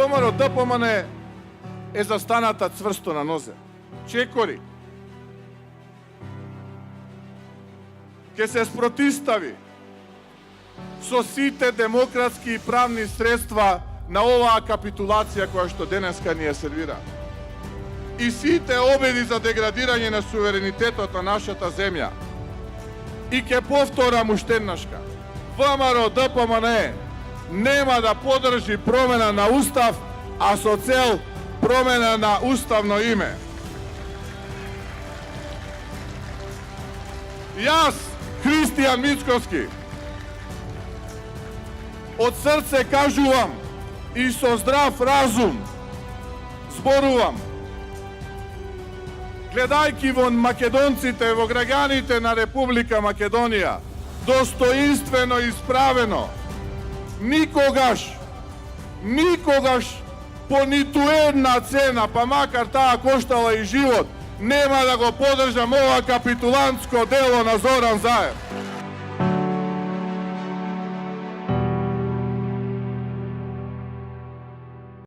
ВМРО ДПМН е застаната цврсто на нозе. Чекори ќе се спротистави со сите демократски и правни средства на оваа капитулација која што денеска ни ја сервира. И сите обиди за деградирање на суверенитетот на нашата земја. И ќе повторам уште еднашка. ВМРО ДПМН нема да подржи промена на устав, а со цел промена на уставно име. Јас, Христијан Мицковски, од срце кажувам и со здрав разум зборувам. Гледајќи во македонците, во граѓаните на Република Македонија, достоинствено и исправено, никогаш по ниту една цена, па макар таа коштала и живот, нема да го подржам ова капитулантско дело на Зоран Заев.